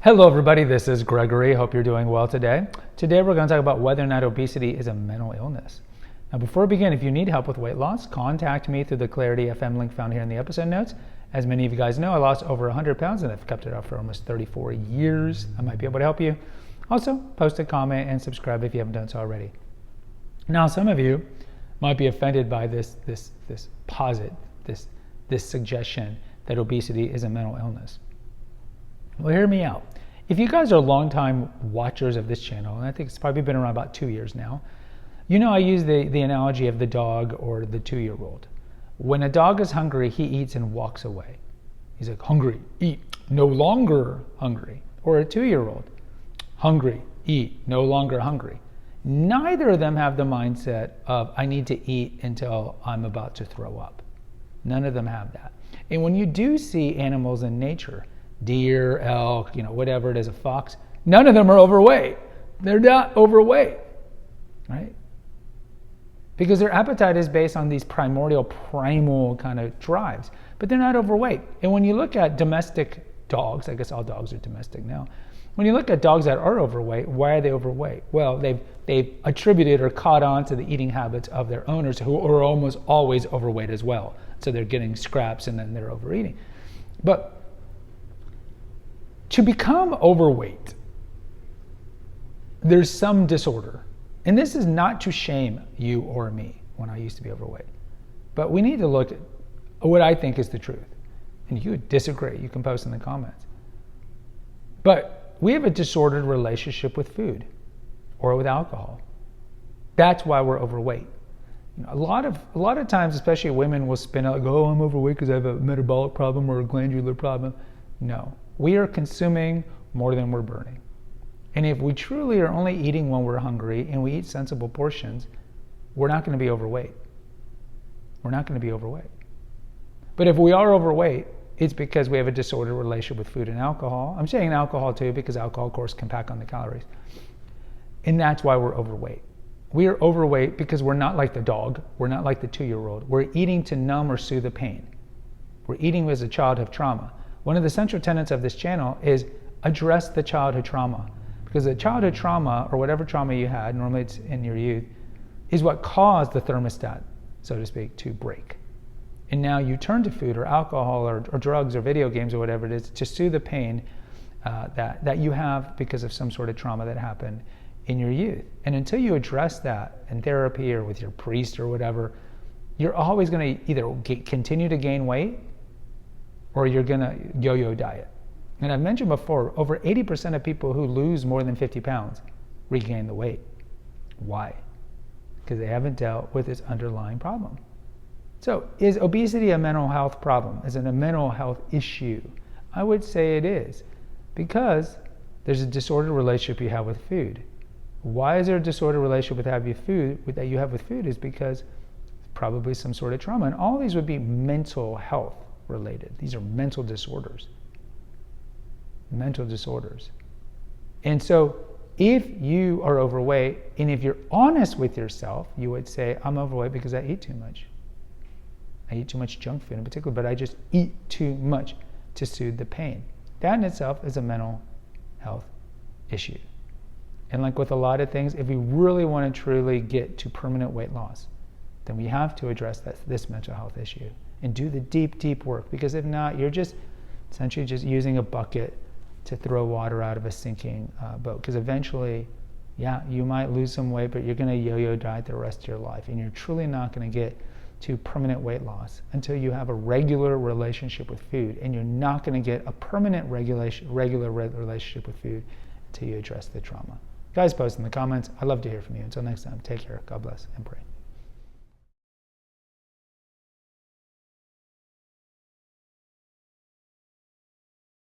Hello everybody, this is Gregory. Hope you're doing well today. Today we're going to talk about whether or not obesity is a mental illness. Now before we begin, if you need help with weight loss, contact me through the Clarity FM link found here in the episode notes. As many of you guys know, I lost over 100 pounds and I've kept it up for almost 34 years. I might be able to help you. Also, post a comment and subscribe if you haven't done so already. Now some of you might be offended by this suggestion that obesity is a mental illness. Well, hear me out. If you guys are longtime watchers of this channel, and I think it's probably been around about 2 years now, you know I use the analogy of the dog or the 2-year-old. When a dog is hungry, he eats and walks away. He's like, hungry, eat, no longer hungry. Or a 2-year-old, hungry, eat, no longer hungry. Neither of them have the mindset of, I need to eat until I'm about to throw up. None of them have that. And when you do see animals in nature, deer, elk, whatever it is, a fox, none of them are overweight. They're not overweight, right? Because their appetite is based on these primal kind of drives, but they're not overweight. And when you look at domestic dogs, I guess all dogs are domestic now. When you look at dogs that are overweight, why are they overweight? Well, they've attributed or caught on to the eating habits of their owners who are almost always overweight as well. So they're getting scraps and then they're overeating. But to become overweight, there's some disorder. And this is not to shame you or me when I used to be overweight. But we need to look at what I think is the truth. And if you disagree, you can post in the comments. But we have a disordered relationship with food or with alcohol. That's why we're overweight. A lot of times, especially women will spin out, go, oh, I'm overweight because I have a metabolic problem or a glandular problem. No. We are consuming more than we're burning. And if we truly are only eating when we're hungry and we eat sensible portions, we're not going to be overweight. We're not going to be overweight. But if we are overweight, it's because we have a disordered relationship with food and alcohol. I'm saying alcohol too because alcohol, of course, can pack on the calories. And that's why we're overweight. We are overweight because we're not like the dog. We're not like the 2-year-old. We're eating to numb or soothe the pain. We're eating as a childhood trauma. One of the central tenets of this channel is address the childhood trauma. Because the childhood trauma, or whatever trauma you had, normally it's in your youth, is what caused the thermostat, so to speak, to break. And now you turn to food or alcohol or drugs or video games or whatever it is to soothe the pain that you have because of some sort of trauma that happened in your youth. And until you address that in therapy or with your priest or whatever, you're always going to either continue to gain weight or you're going to yo-yo diet. And I've mentioned before, over 80% of people who lose more than 50 pounds regain the weight. Why? Because they haven't dealt with this underlying problem. So is obesity a mental health problem? Is it a mental health issue? I would say it is, because there's a disordered relationship you have with food. Why is there a disordered relationship that you have with food is because probably some sort of trauma. And all these would be mental health related. These are mental disorders. Mental disorders. And so if you are overweight, and if you're honest with yourself, you would say, I'm overweight because I eat too much. I eat too much junk food in particular, but I just eat too much to soothe the pain. That in itself is a mental health issue. And like with a lot of things, if we really want to truly get to permanent weight loss, then we have to address this mental health issue and do the deep work. Because if not, you're just essentially just using a bucket to throw water out of a sinking boat. Because eventually, yeah, you might lose some weight, but you're going to yo-yo diet the rest of your life. And you're truly not going to get to permanent weight loss until you have a regular relationship with food. And you're not going to get a permanent regular relationship with food until you address the trauma. Guys, post in the comments. I'd love to hear from you. Until next time, take care. God bless and pray.